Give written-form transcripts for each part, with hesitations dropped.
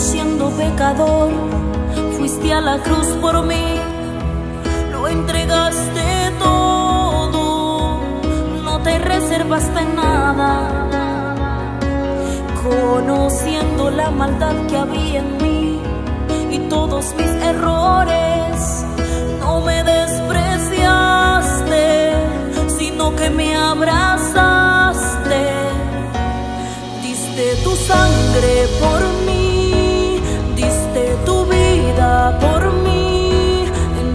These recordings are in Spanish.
siendo pecador, fuiste a la cruz por mí, lo entregaste todo, no te reservaste nada. Conociendo la maldad que había en mí y todos mis errores, no me despreciaste, sino que me abrazaste. Diste tu sangre por mí, diste tu vida por mí,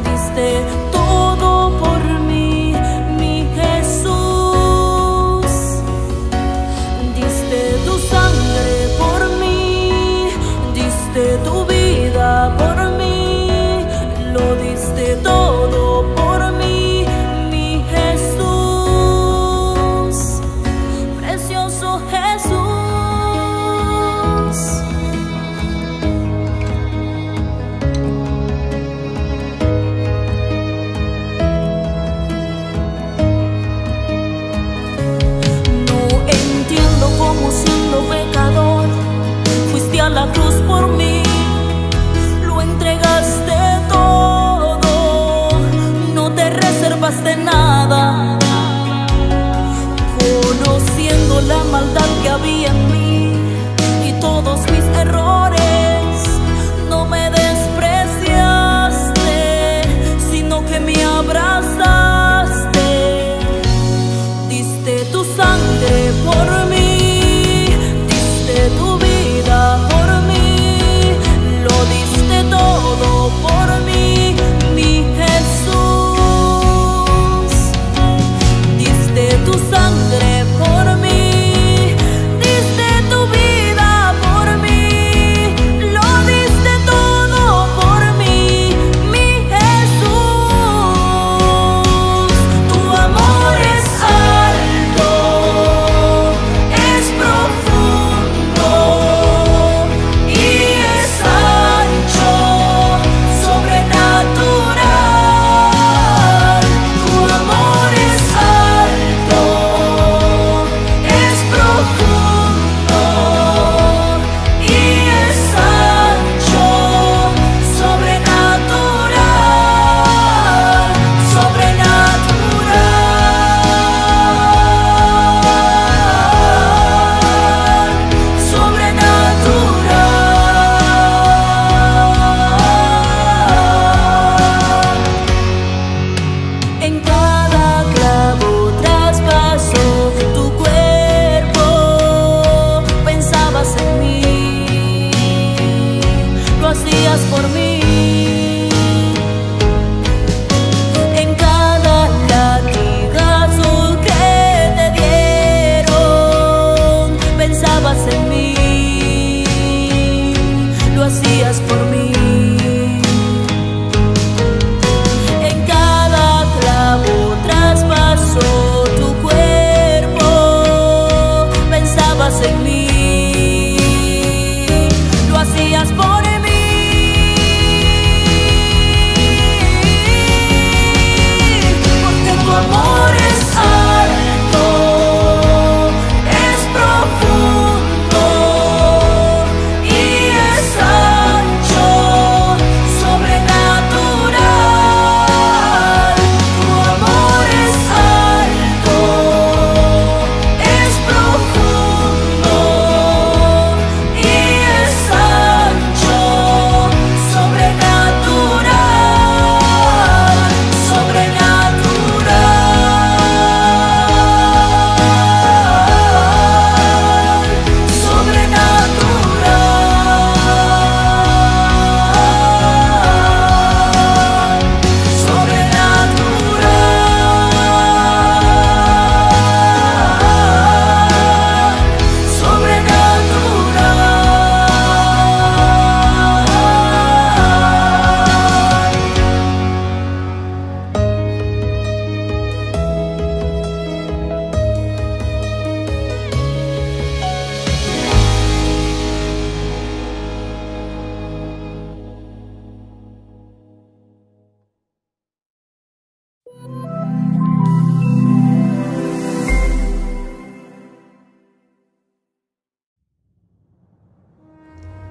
diste todo por mí, mi Jesús. Diste tu sangre por mí, diste tu vida por mí, lo diste todo por mí, mi Jesús, precioso Jesús. Como siendo pecador, fuiste a la cruz por mí, lo entregaste todo, no te reservaste nada. Conociendo la maldad que había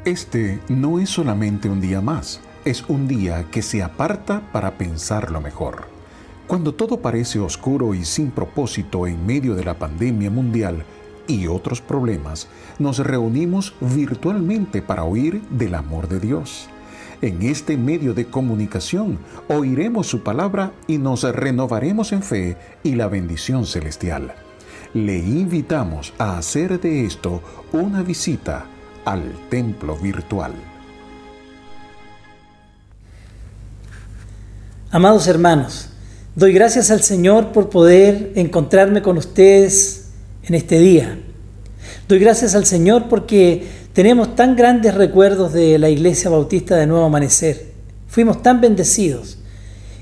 Este no es solamente un día más, es un día que se aparta para pensarlo mejor. Cuando todo parece oscuro y sin propósito en medio de la pandemia mundial y otros problemas, nos reunimos virtualmente para oír del amor de Dios. En este medio de comunicación oiremos su palabra y nos renovaremos en fe y la bendición celestial. Le invitamos a hacer de esto una visita al templo virtual. Amados hermanos, doy gracias al Señor por poder encontrarme con ustedes en este día. Doy gracias al Señor porque tenemos tan grandes recuerdos de la Iglesia Bautista de Nuevo Amanecer. Fuimos tan bendecidos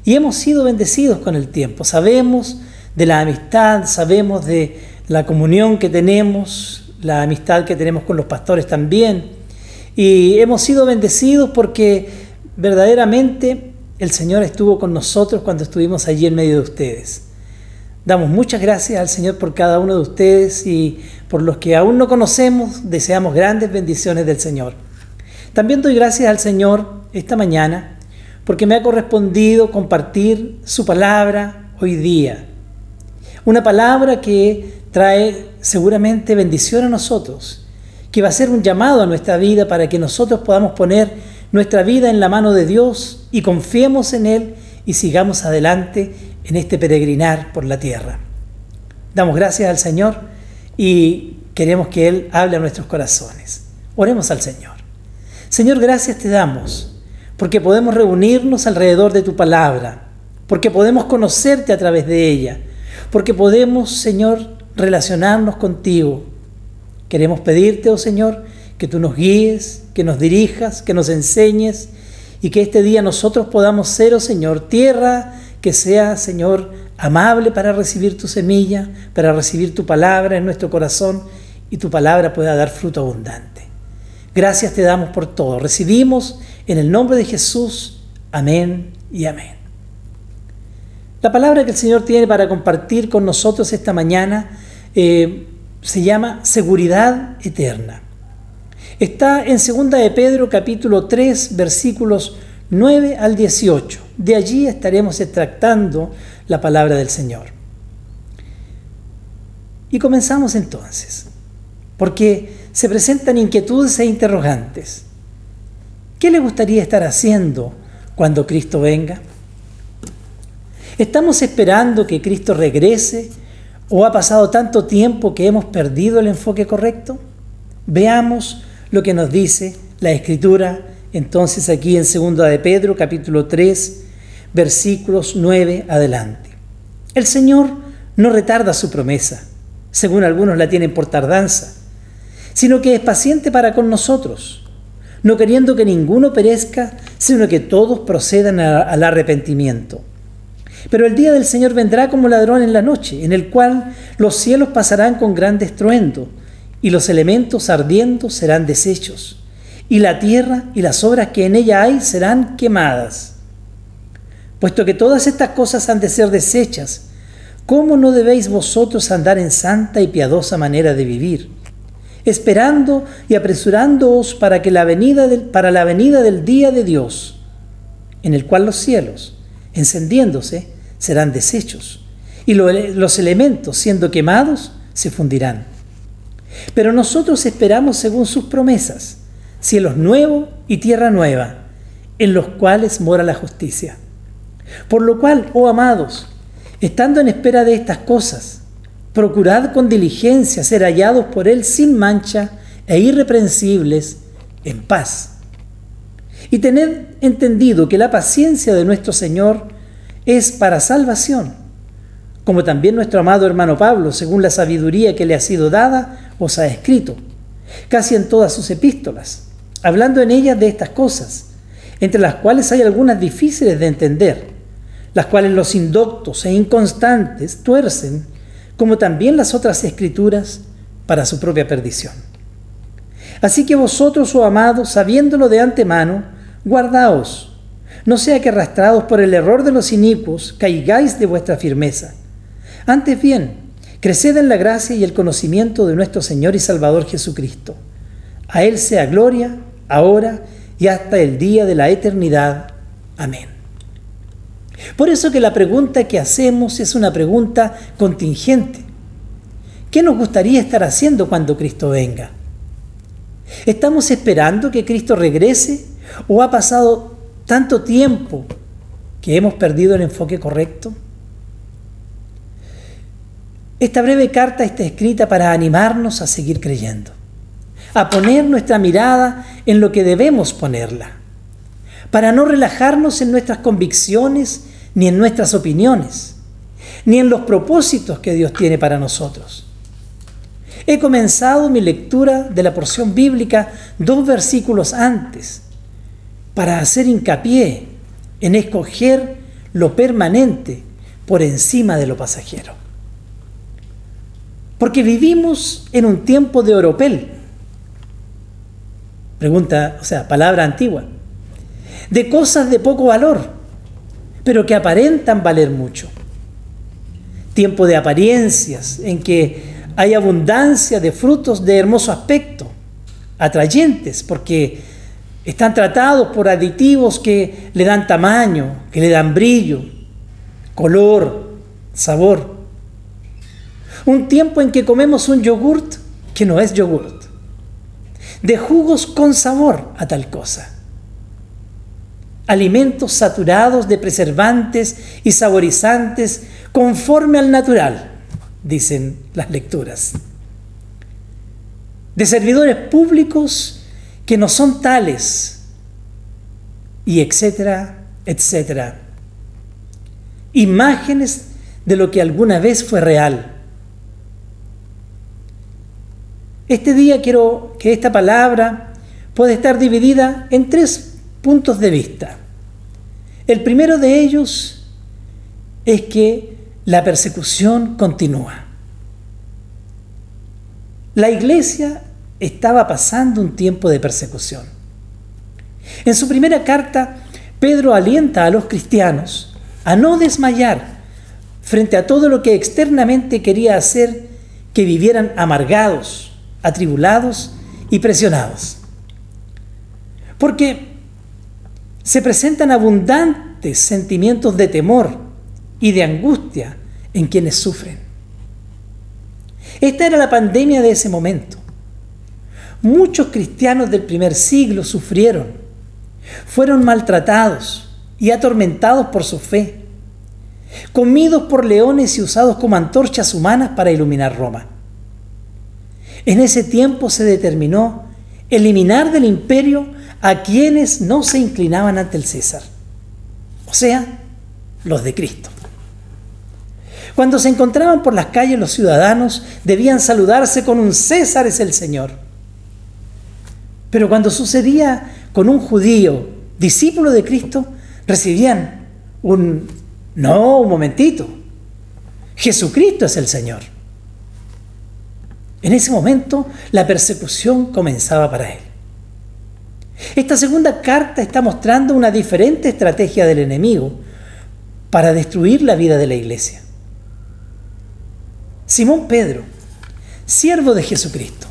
y hemos sido bendecidos con el tiempo. Sabemos de la amistad, sabemos de la comunión que tenemos, la amistad que tenemos con los pastores también. Y hemos sido bendecidos porque verdaderamente el Señor estuvo con nosotros cuando estuvimos allí en medio de ustedes. Damos muchas gracias al Señor por cada uno de ustedes y por los que aún no conocemos, deseamos grandes bendiciones del Señor. También doy gracias al Señor esta mañana porque me ha correspondido compartir su palabra hoy día. Una palabra que trae seguramente bendición a nosotros, que va a ser un llamado a nuestra vida para que nosotros podamos poner nuestra vida en la mano de Dios y confiemos en Él y sigamos adelante en este peregrinar por la tierra. Damos gracias al Señor y queremos que Él hable a nuestros corazones. Oremos al Señor. Señor, gracias te damos porque podemos reunirnos alrededor de tu palabra, porque podemos conocerte a través de ella, porque podemos, Señor, relacionarnos contigo. Queremos pedirte, oh Señor, que tú nos guíes, que nos dirijas, que nos enseñes y que este día nosotros podamos ser, oh Señor, tierra que sea, Señor, amable para recibir tu semilla, para recibir tu palabra en nuestro corazón y tu palabra pueda dar fruto abundante. Gracias te damos por todo. Recibimos en el nombre de Jesús. Amén y amén. La palabra que el Señor tiene para compartir con nosotros esta mañana se llama seguridad eterna. Está en 2 de Pedro capítulo 3 versículos 9 al 18. De allí estaremos extractando la palabra del Señor. Y comenzamos entonces, porque se presentan inquietudes e interrogantes. ¿Qué le gustaría estar haciendo cuando Cristo venga? ¿Estamos esperando que Cristo regrese o ha pasado tanto tiempo que hemos perdido el enfoque correcto? Veamos lo que nos dice la Escritura entonces aquí en 2 de Pedro capítulo 3 versículos 9 adelante. El Señor no retarda su promesa, según algunos la tienen por tardanza, sino que es paciente para con nosotros, no queriendo que ninguno perezca, sino que todos procedan al arrepentimiento. Pero el día del Señor vendrá como ladrón en la noche, en el cual los cielos pasarán con gran estruendo, y los elementos ardiendo serán deshechos, y la tierra y las obras que en ella hay serán quemadas. Puesto que todas estas cosas han de ser deshechas, ¿cómo no debéis vosotros andar en santa y piadosa manera de vivir, esperando y apresurándoos para la venida del día de Dios, en el cual los cielos, encendiéndose, serán deshechos, y los elementos, siendo quemados, se fundirán? Pero nosotros esperamos según sus promesas, cielos nuevos y tierra nueva, en los cuales mora la justicia. Por lo cual, oh amados, estando en espera de estas cosas, procurad con diligencia ser hallados por Él sin mancha e irreprensibles en paz. Y tened entendido que la paciencia de nuestro Señor es para salvación, como también nuestro amado hermano Pablo, según la sabiduría que le ha sido dada, os ha escrito, casi en todas sus epístolas, hablando en ellas de estas cosas, entre las cuales hay algunas difíciles de entender, las cuales los indoctos e inconstantes tuercen, como también las otras escrituras, para su propia perdición. Así que vosotros, oh amados, sabiéndolo de antemano, guardaos, no sea que arrastrados por el error de los inicuos caigáis de vuestra firmeza. Antes bien, creced en la gracia y el conocimiento de nuestro Señor y Salvador Jesucristo. A Él sea gloria, ahora y hasta el día de la eternidad. Amén. Por eso que la pregunta que hacemos es una pregunta contingente. ¿Qué nos gustaría estar haciendo cuando Cristo venga? ¿Estamos esperando que Cristo regrese o ha pasado tanto tiempo que hemos perdido el enfoque correcto? Esta breve carta está escrita para animarnos a seguir creyendo, a poner nuestra mirada en lo que debemos ponerla, para no relajarnos en nuestras convicciones, ni en nuestras opiniones, ni en los propósitos que Dios tiene para nosotros. He comenzado mi lectura de la porción bíblica 2 versículos antes, para hacer hincapié en escoger lo permanente por encima de lo pasajero. Porque vivimos en un tiempo de oropel, palabra antigua, de cosas de poco valor, pero que aparentan valer mucho. Tiempo de apariencias en que hay abundancia de frutos de hermoso aspecto, atrayentes, porque están tratados por aditivos que le dan tamaño, que le dan brillo, color, sabor. Un tiempo en que comemos un yogurt que no es yogurt, de jugos con sabor a tal cosa. Alimentos saturados de preservantes y saborizantes conforme al natural, dicen las lecturas. De servidores públicos que no son tales, y etcétera, etcétera. Imágenes de lo que alguna vez fue real. Este día quiero que esta palabra pueda estar dividida en 3 puntos de vista. El primero de ellos es que la persecución continúa. La iglesia estaba pasando un tiempo de persecución. En su primera carta, Pedro alienta a los cristianos a no desmayar frente a todo lo que externamente quería hacer que vivieran amargados, atribulados y presionados. Porque se presentan abundantes sentimientos de temor y de angustia en quienes sufren. Esta era la pandemia de ese momento. Muchos cristianos del primer siglo sufrieron, fueron maltratados y atormentados por su fe, comidos por leones y usados como antorchas humanas para iluminar Roma. En ese tiempo se determinó eliminar del imperio a quienes no se inclinaban ante el César, o sea, los de Cristo. Cuando se encontraban por las calles, los ciudadanos debían saludarse con un César es el Señor. Pero cuando sucedía con un judío, discípulo de Cristo, recibían un momentito, Jesucristo es el Señor. En ese momento, la persecución comenzaba para él. Esta segunda carta está mostrando una diferente estrategia del enemigo para destruir la vida de la iglesia. Simón Pedro, siervo de Jesucristo,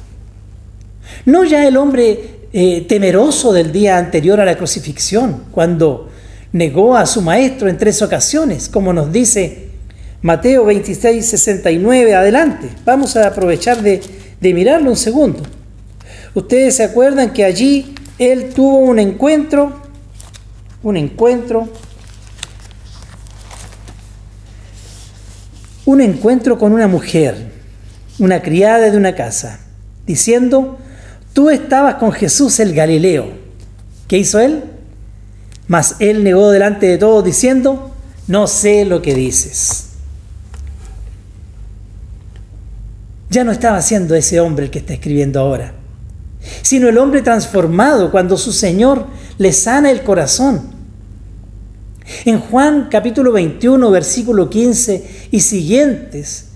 no ya el hombre temeroso del día anterior a la crucifixión, cuando negó a su maestro en 3 ocasiones, como nos dice Mateo 26, 69, adelante. Vamos a aprovechar de mirarlo un segundo. Ustedes se acuerdan que allí él tuvo un encuentro con una mujer, una criada de una casa, diciendo: tú estabas con Jesús el Galileo. ¿Qué hizo él? Mas él negó delante de todos diciendo: no sé lo que dices. Ya no estaba siendo ese hombre el que está escribiendo ahora, sino el hombre transformado cuando su Señor le sana el corazón. En Juan capítulo 21, versículo 15 y siguientes,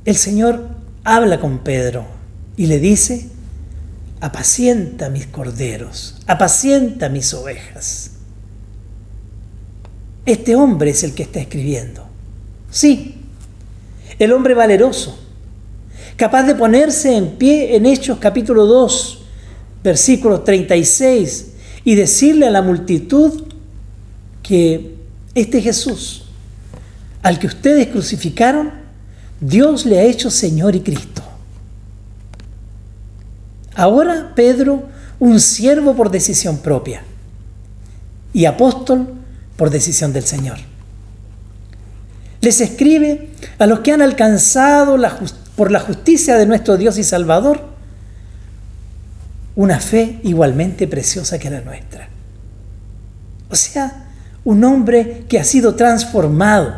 el Señor habla con Pedro y le dice: apacienta mis corderos, apacienta mis ovejas. Este hombre es el que está escribiendo. Sí, el hombre valeroso, capaz de ponerse en pie en Hechos capítulo 2, versículo 36, y decirle a la multitud que este Jesús, al que ustedes crucificaron, Dios le ha hecho Señor y Cristo. Ahora Pedro, un siervo por decisión propia y apóstol por decisión del Señor, les escribe a los que han alcanzado por la justicia de nuestro Dios y Salvador una fe igualmente preciosa que la nuestra. O sea, un hombre que ha sido transformado,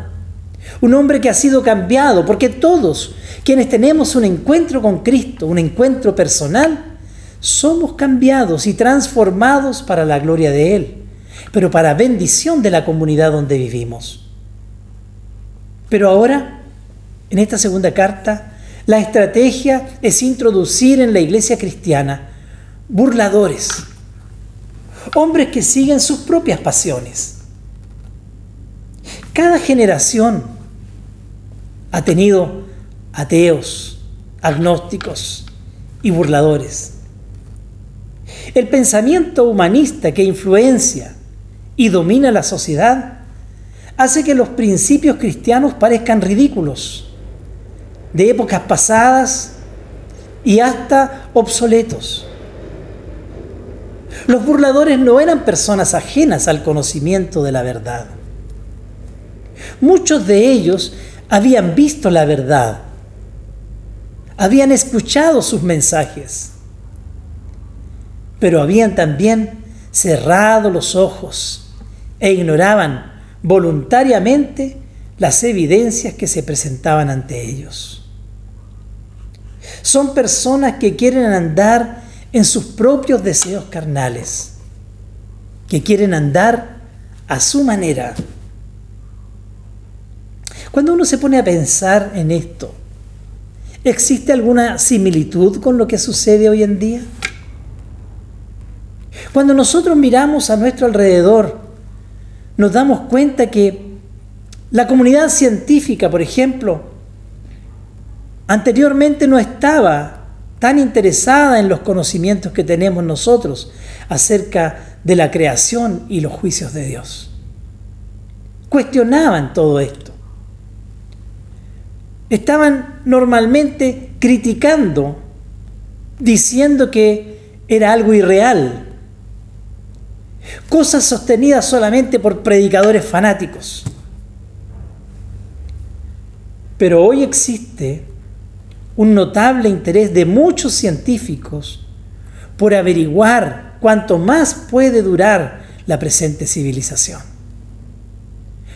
un hombre que ha sido cambiado, porque todos quienes tenemos un encuentro con Cristo, un encuentro personal, somos cambiados y transformados para la gloria de Él, pero para bendición de la comunidad donde vivimos. Pero ahora, en esta segunda carta, la estrategia es introducir en la iglesia cristiana burladores, hombres que siguen sus propias pasiones. Cada generación ha tenido ateos, agnósticos y burladores. El pensamiento humanista que influencia y domina la sociedad hace que los principios cristianos parezcan ridículos, de épocas pasadas y hasta obsoletos. Los burladores no eran personas ajenas al conocimiento de la verdad. Muchos de ellos habían visto la verdad, habían escuchado sus mensajes, pero habían también cerrado los ojos e ignoraban voluntariamente las evidencias que se presentaban ante ellos. Son personas que quieren andar en sus propios deseos carnales, que quieren andar a su manera. Cuando uno se pone a pensar en esto, ¿existe alguna similitud con lo que sucede hoy en día? Cuando nosotros miramos a nuestro alrededor, nos damos cuenta que la comunidad científica, por ejemplo, anteriormente no estaba tan interesada en los conocimientos que tenemos nosotros acerca de la creación y los juicios de Dios. Cuestionaban todo esto. Estaban normalmente criticando, diciendo que era algo irreal, cosas sostenidas solamente por predicadores fanáticos. Pero hoy existe un notable interés de muchos científicos por averiguar cuánto más puede durar la presente civilización,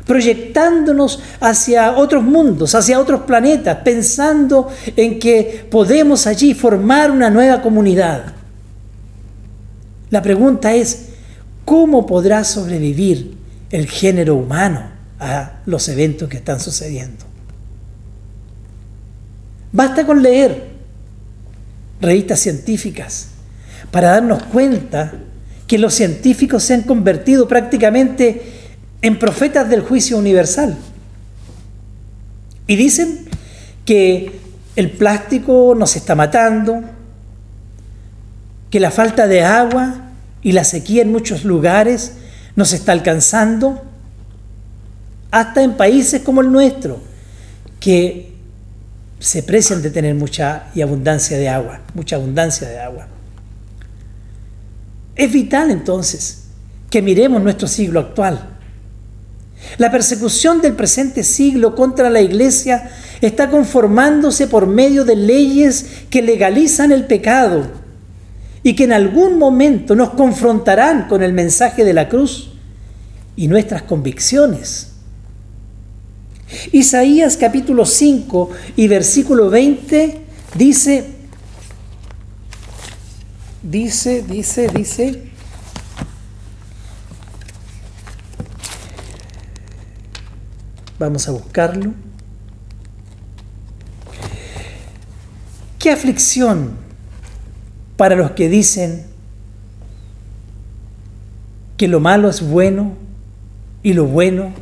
proyectándonos hacia otros mundos, hacia otros planetas, pensando en que podemos allí formar una nueva comunidad. La pregunta es, ¿cómo podrá sobrevivir el género humano a los eventos que están sucediendo? Basta con leer revistas científicas para darnos cuenta que los científicos se han convertido prácticamente en profetas del juicio universal. Y dicen que el plástico nos está matando, que la falta de agua y la sequía en muchos lugares nos está alcanzando, hasta en países como el nuestro, que se precian de tener mucha abundancia de agua. Es vital entonces que miremos nuestro siglo actual. La persecución del presente siglo contra la Iglesia está conformándose por medio de leyes que legalizan el pecado y que en algún momento nos confrontarán con el mensaje de la cruz y nuestras convicciones. Isaías capítulo 5 y versículo 20 dice, vamos a buscarlo. ¿Qué aflicción para los que dicen que lo malo es bueno y lo bueno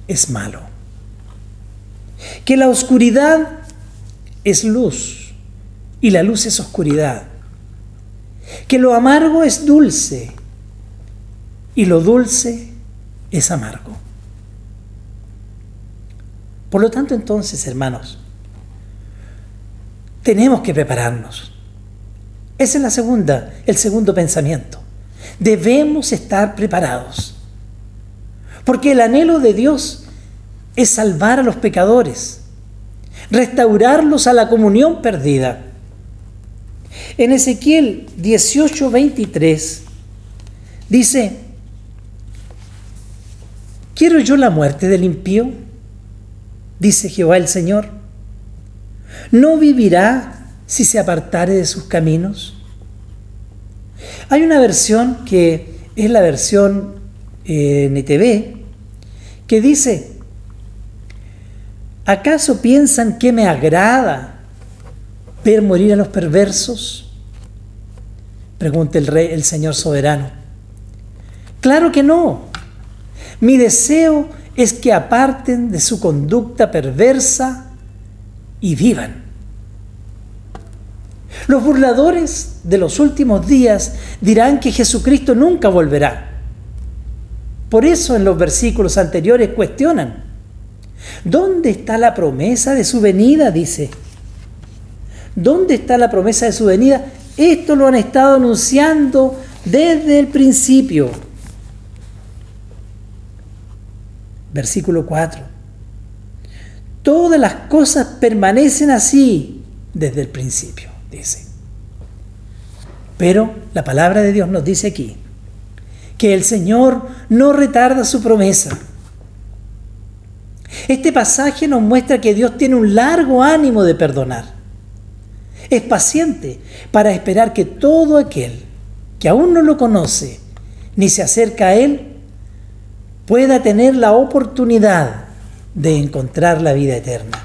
es malo? Que la oscuridad es luz y la luz es oscuridad. que lo amargo es dulce y lo dulce es amargo. Por lo tanto, entonces, hermanos, tenemos que prepararnos. Ese es el segundo pensamiento. Debemos estar preparados. Porque el anhelo de Dios es salvar a los pecadores, restaurarlos a la comunión perdida. En Ezequiel 18:23 dice: ¿quiero yo la muerte del impío? Dice Jehová el Señor. ¿No vivirá si se apartare de sus caminos? Hay una versión que es la versión NTV que dice: ¿acaso piensan que me agrada ver morir a los perversos? Pregunta el Señor soberano. Claro que no. Mi deseo es que aparten de su conducta perversa y vivan. Los burladores de los últimos días dirán que Jesucristo nunca volverá. Por eso en los versículos anteriores cuestionan: ¿dónde está la promesa de su venida? Dice. ¿Dónde está la promesa de su venida? Esto lo han estado anunciando desde el principio. Versículo 4. Todas las cosas permanecen así desde el principio, dice. Pero la palabra de Dios nos dice aquí que el Señor no retarda su promesa. Este pasaje nos muestra que Dios tiene un largo ánimo de perdonar. Es paciente para esperar que todo aquel que aún no lo conoce ni se acerca a Él pueda tener la oportunidad de encontrar la vida eterna.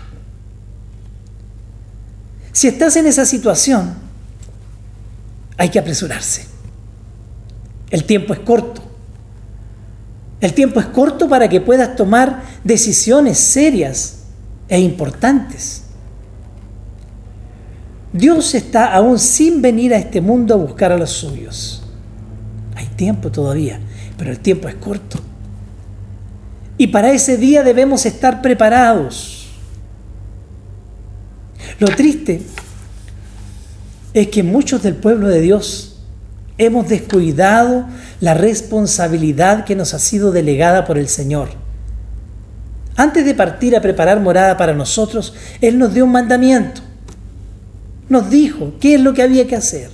Si estás en esa situación, hay que apresurarse. El tiempo es corto. El tiempo es corto para que puedas tomar decisiones serias e importantes. Dios está aún sin venir a este mundo a buscar a los suyos. Hay tiempo todavía, pero el tiempo es corto. Y para ese día debemos estar preparados. Lo triste es que muchos del pueblo de Dios hemos descuidado la responsabilidad que nos ha sido delegada por el Señor. Antes de partir a preparar morada para nosotros, Él nos dio un mandamiento. Nos dijo qué es lo que había que hacer.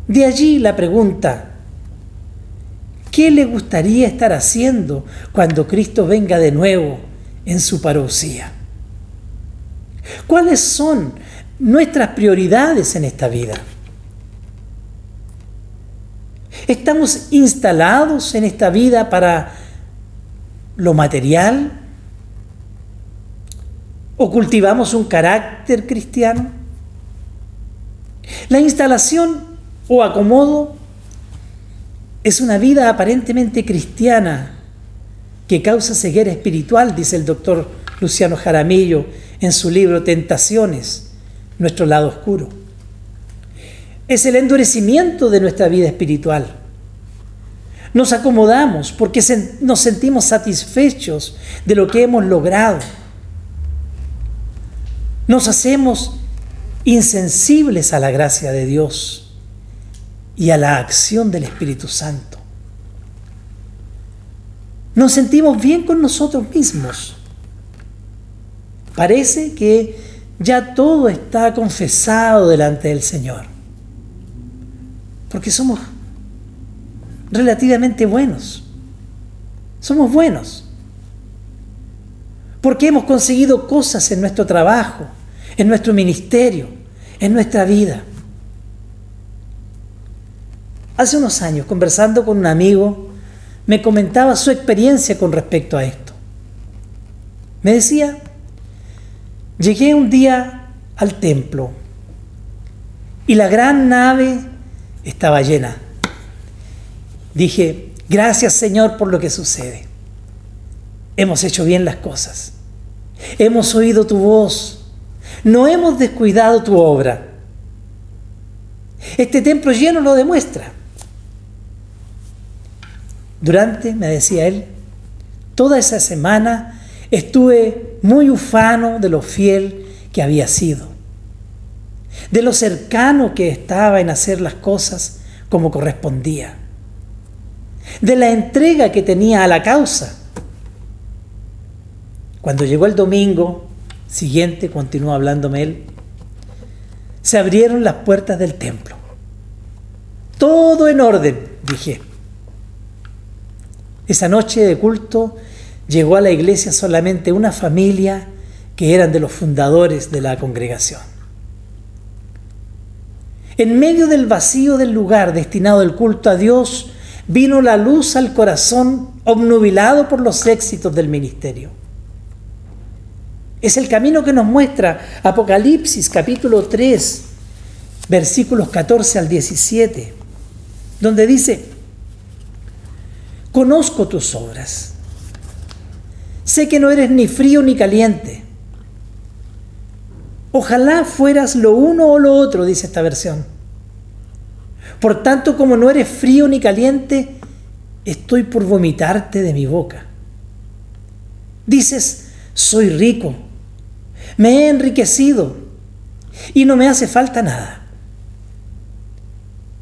De allí la pregunta: ¿qué le gustaría estar haciendo cuando Cristo venga de nuevo en su parousia? ¿Cuáles son nuestras prioridades en esta vida? ¿Estamos instalados en esta vida para lo material? ¿O cultivamos un carácter cristiano? La instalación o acomodo es una vida aparentemente cristiana que causa ceguera espiritual, dice el doctor Luciano Jaramillo en su libro Tentaciones, nuestro lado oscuro. Es el endurecimiento de nuestra vida espiritual. Nos acomodamos porque nos sentimos satisfechos de lo que hemos logrado. Nos hacemos insensibles a la gracia de Dios y a la acción del Espíritu Santo. Nos sentimos bien con nosotros mismos. Parece que ya todo está confesado delante del Señor, porque somos relativamente buenos. Somos buenos porque hemos conseguido cosas en nuestro trabajo, en nuestro ministerio, en nuestra vida. Hace unos años, conversando con un amigo, me comentaba su experiencia con respecto a esto. Me decía: llegué un día al templo y la gran nave estaba llena. Dije: gracias, Señor, por lo que sucede. Hemos hecho bien las cosas. Hemos oído tu voz. No hemos descuidado tu obra. Este templo lleno lo demuestra. Durante, me decía él, toda esa semana estuve muy ufano de lo fiel que había sido, de lo cercano que estaba en hacer las cosas como correspondía, de la entrega que tenía a la causa. Cuando llegó el domingo siguiente, continuó hablándome él, se abrieron las puertas del templo. Todo en orden, dije. Esa noche de culto llegó a la iglesia solamente una familia que eran de los fundadores de la congregación. En medio del vacío del lugar destinado al culto a Dios, vino la luz al corazón obnubilado por los éxitos del ministerio. Es el camino que nos muestra Apocalipsis capítulo 3, versículos 14 al 17, donde dice: conozco tus obras, sé que no eres ni frío ni caliente. Ojalá fueras lo uno o lo otro, dice esta versión. Por tanto, como no eres frío ni caliente, estoy por vomitarte de mi boca. Dices: soy rico, me he enriquecido y no me hace falta nada.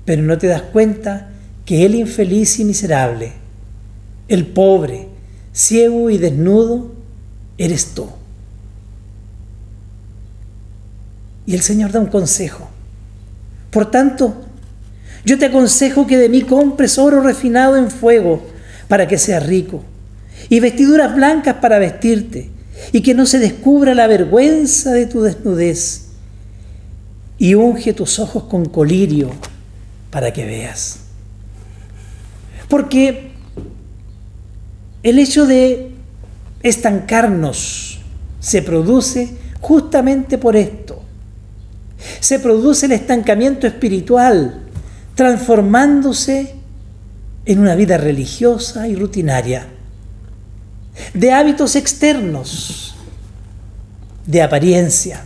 Pero no te das cuenta que el infeliz y miserable, el pobre, ciego y desnudo, eres tú. Y el Señor da un consejo. Por tanto, yo te aconsejo que de mí compres oro refinado en fuego para que seas rico, y vestiduras blancas para vestirte, y que no se descubra la vergüenza de tu desnudez, y unge tus ojos con colirio para que veas. Porque el hecho de estancarnos se produce justamente por esto. Se produce el estancamiento espiritual, transformándose en una vida religiosa y rutinaria, de hábitos externos, de apariencia.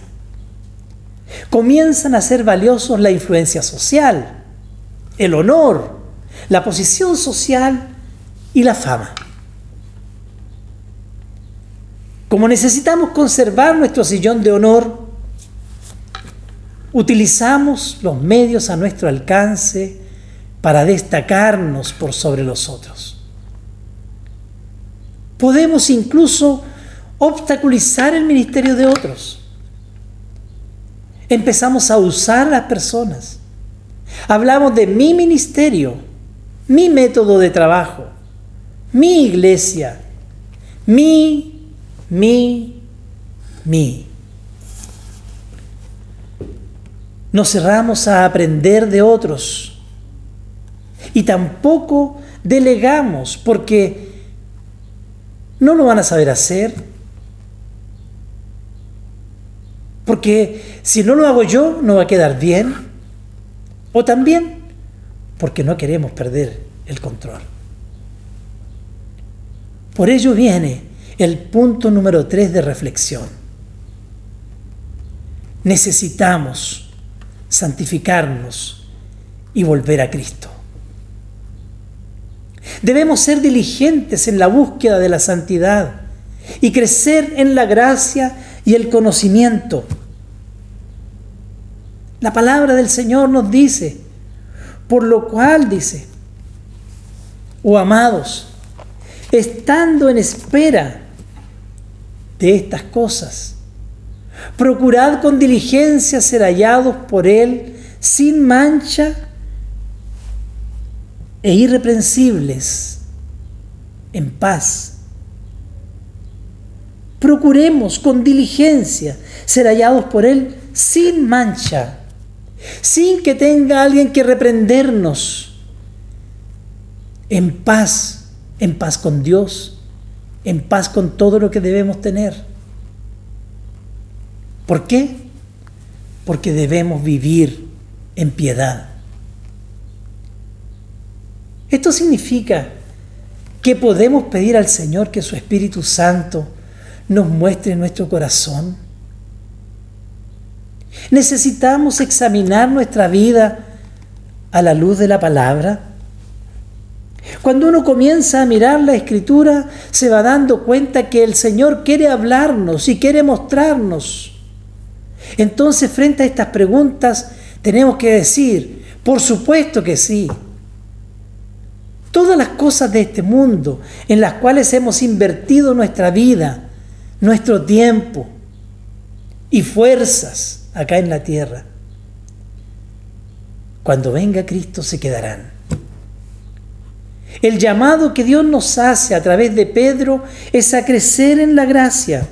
Comienzan a ser valiosos la influencia social, el honor, la posición social y la fama. Como necesitamos conservar nuestro sillón de honor, utilizamos los medios a nuestro alcance para destacarnos por sobre los otros. Podemos incluso obstaculizar el ministerio de otros. Empezamos a usar a las personas. Hablamos de mi ministerio, mi método de trabajo, mi iglesia, mi. Nos cerramos a aprender de otros y tampoco delegamos porque no lo van a saber hacer, porque si no lo hago yo no va a quedar bien, o también porque no queremos perder el control. Por ello viene el punto número 3 de reflexión. Necesitamos santificarnos y volver a Cristo. Debemos ser diligentes en la búsqueda de la santidad y crecer en la gracia y el conocimiento. La palabra del Señor nos dice, por lo cual dice: oh amados, estando en espera de estas cosas, procurad con diligencia ser hallados por Él sin mancha e irreprensibles, en paz. Procuremos con diligencia ser hallados por Él sin mancha, sin que tenga alguien que reprendernos, en paz con Dios, en paz con todo lo que debemos tener. ¿Por qué? Porque debemos vivir en piedad. Esto significa que podemos pedir al Señor que su Espíritu Santo nos muestre nuestro corazón. Necesitamos examinar nuestra vida a la luz de la palabra? Cuando uno comienza a mirar la Escritura, se va dando cuenta que el Señor quiere hablarnos y quiere mostrarnos. Entonces, frente a estas preguntas, tenemos que decir, por supuesto que sí. Todas las cosas de este mundo en las cuales hemos invertido nuestra vida, nuestro tiempo y fuerzas acá en la tierra, cuando venga Cristo se quedarán. El llamado que Dios nos hace a través de Pedro es a crecer en la gracia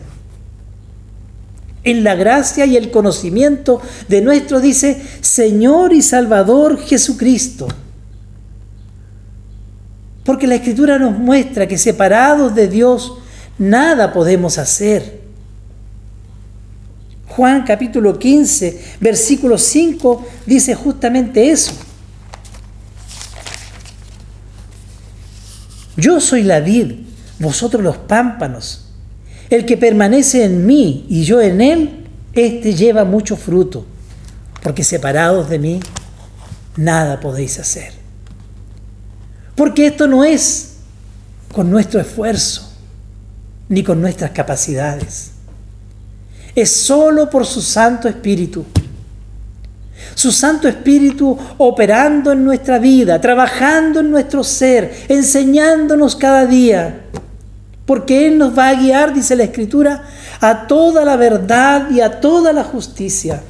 y el conocimiento de nuestro, dice, Señor y Salvador Jesucristo. Porque la Escritura nos muestra que separados de Dios nada podemos hacer. Juan capítulo 15, versículo 5 dice justamente eso. Yo soy la vid, vosotros los pámpanos. El que permanece en mí y yo en él, éste lleva mucho fruto, porque separados de mí, nada podéis hacer. Porque esto no es con nuestro esfuerzo, ni con nuestras capacidades. Es solo por su Santo Espíritu. Su Santo Espíritu operando en nuestra vida, trabajando en nuestro ser, enseñándonos cada día. Porque Él nos va a guiar, dice la Escritura, a toda la verdad y a toda la justicia.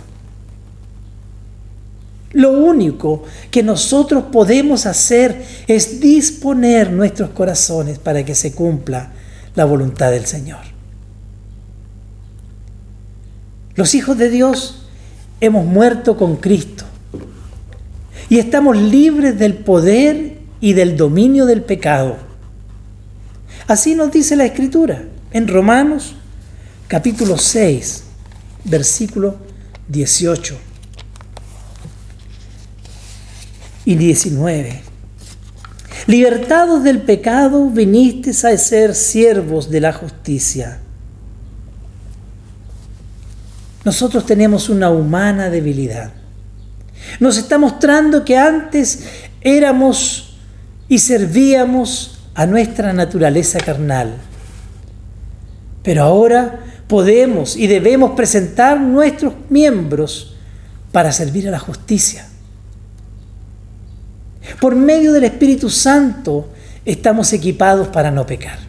Lo único que nosotros podemos hacer es disponer nuestros corazones para que se cumpla la voluntad del Señor. Los hijos de Dios hemos muerto con Cristo y estamos libres del poder y del dominio del pecado. Así nos dice la Escritura en Romanos capítulo 6, versículo 18 y 19. Libertados del pecado, vinisteis a ser siervos de la justicia. Nosotros tenemos una humana debilidad. Nos está mostrando que antes éramos y servíamos a nuestra naturaleza carnal. Pero ahora podemos y debemos presentar nuestros miembros para servir a la justicia. Por medio del Espíritu Santo estamos equipados para no pecar.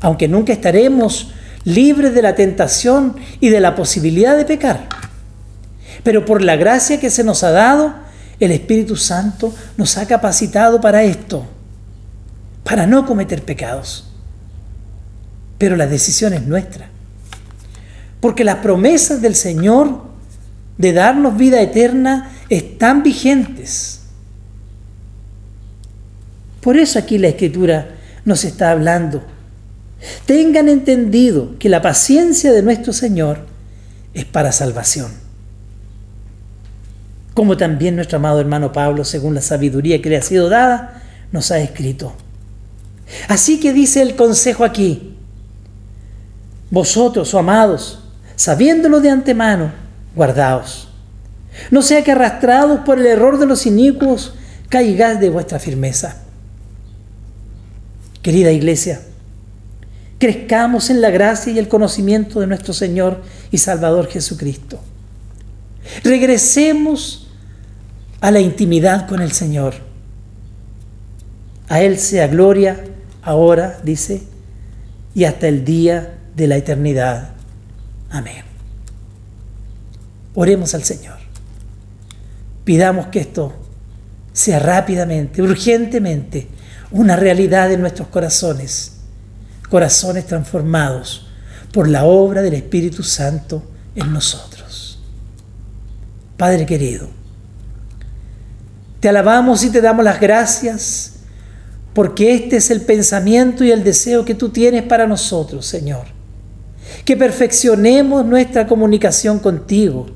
Aunque nunca estaremos libres de la tentación y de la posibilidad de pecar. Pero por la gracia que se nos ha dado, el Espíritu Santo nos ha capacitado para esto, para no cometer pecados. Pero la decisión es nuestra. Porque las promesas del Señor de darnos vida eterna están vigentes. Por eso aquí la Escritura nos está hablando. Tengan entendido que la paciencia de nuestro Señor es para salvación. Como también nuestro amado hermano Pablo, según la sabiduría que le ha sido dada, nos ha escrito. Así que dice el consejo aquí: vosotros, oh amados, sabiéndolo de antemano, guardaos. No sea que arrastrados por el error de los inicuos, caigáis de vuestra firmeza. Querida iglesia, crezcamos en la gracia y el conocimiento de nuestro Señor y Salvador Jesucristo. Regresemos a la intimidad con el Señor. A Él sea gloria ahora, dice, y hasta el día de la eternidad. Amén. Oremos al Señor. Pidamos que esto sea rápidamente, urgentemente, una realidad en nuestros corazones. Corazones transformados por la obra del Espíritu Santo en nosotros. Padre querido, te alabamos y te damos las gracias porque este es el pensamiento y el deseo que tú tienes para nosotros, Señor. Que perfeccionemos nuestra comunicación contigo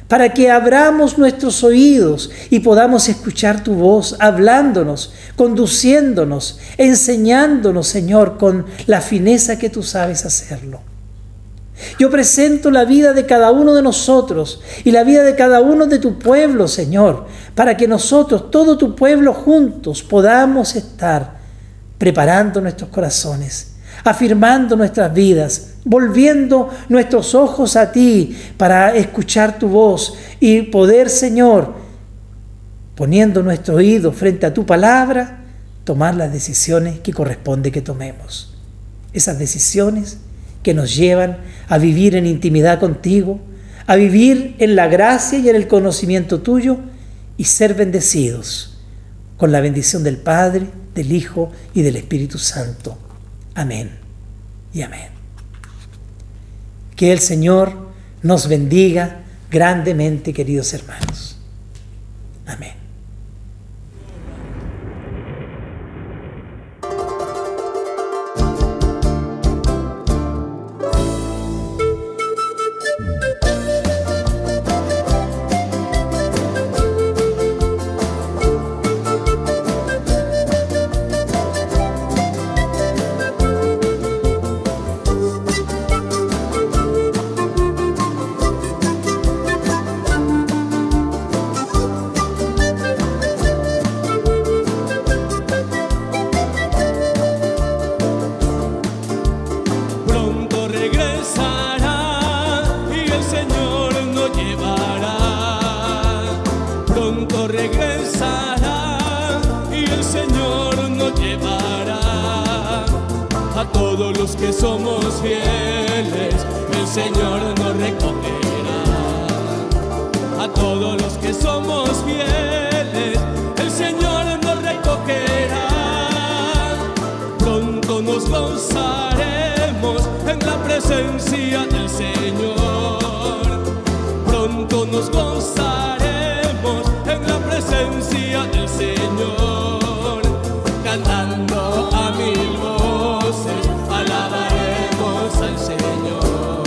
para que abramos nuestros oídos y podamos escuchar tu voz hablándonos, conduciéndonos, enseñándonos, Señor, con la fineza que tú sabes hacerlo. Yo presento la vida de cada uno de nosotros y la vida de cada uno de tu pueblo, Señor, para que nosotros, todo tu pueblo juntos, podamos estar preparando nuestros corazones, afirmando nuestras vidas, volviendo nuestros ojos a ti para escuchar tu voz y poder, Señor, poniendo nuestro oído frente a tu palabra, tomar las decisiones que corresponde que tomemos. Esas decisiones que nos llevan a vivir en intimidad contigo, a vivir en la gracia y en el conocimiento tuyo y ser bendecidos con la bendición del Padre, del Hijo y del Espíritu Santo. Amén y amén. Que el Señor nos bendiga grandemente, queridos hermanos. Amén. Que somos fieles, el Señor nos recogerá. A todos los que somos fieles, el Señor nos recogerá. Pronto nos gozaremos en la presencia del Señor. Pronto nos gozaremos en la presencia del Señor. Cantando a mil voces alabaremos al Señor,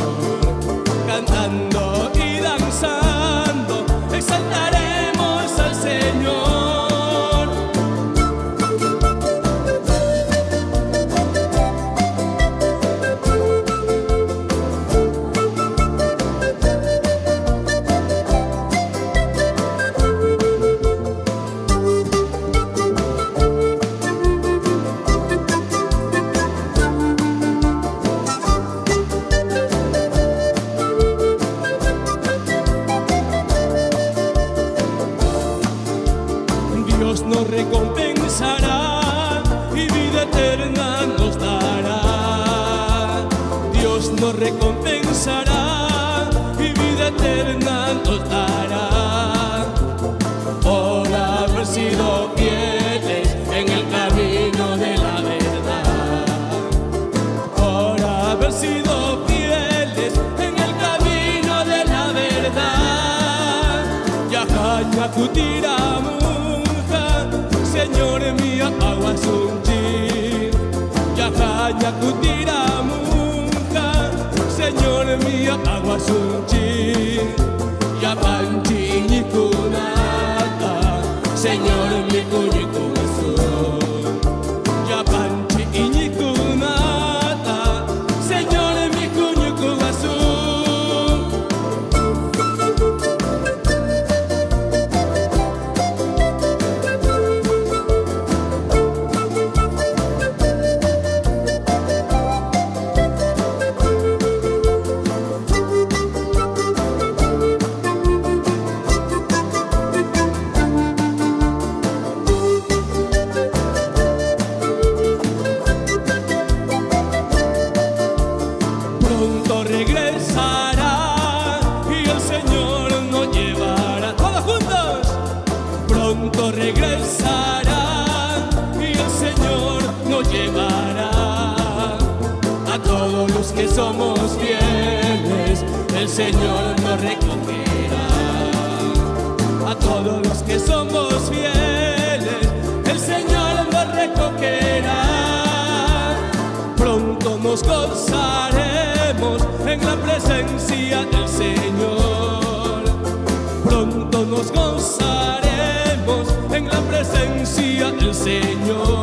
cantando y danzando exaltaremos al Señor. Nos recompensará y vida eterna nos dará. Dios nos recompensará y vida eterna nos dará. Por haber sido fieles en el camino de la verdad. Por haber sido fieles en el camino de la verdad. Yahaña kutiramu Señor mío, aguasunchi, yahaña kutiramunka. Señor mío, aguasunchi, yapanchi ñikunata. Señor mi kuñikumasu, yapanchi ñikunata. Señor mi kuñikumasu. Pronto regresará y el Señor nos llevará. A todos los que somos fieles, el Señor nos recogerá. A todos los que somos fieles, el Señor nos recogerá. Pronto nos gozaremos en la presencia del Señor. Pronto nos gozaremos en la presencia del Señor.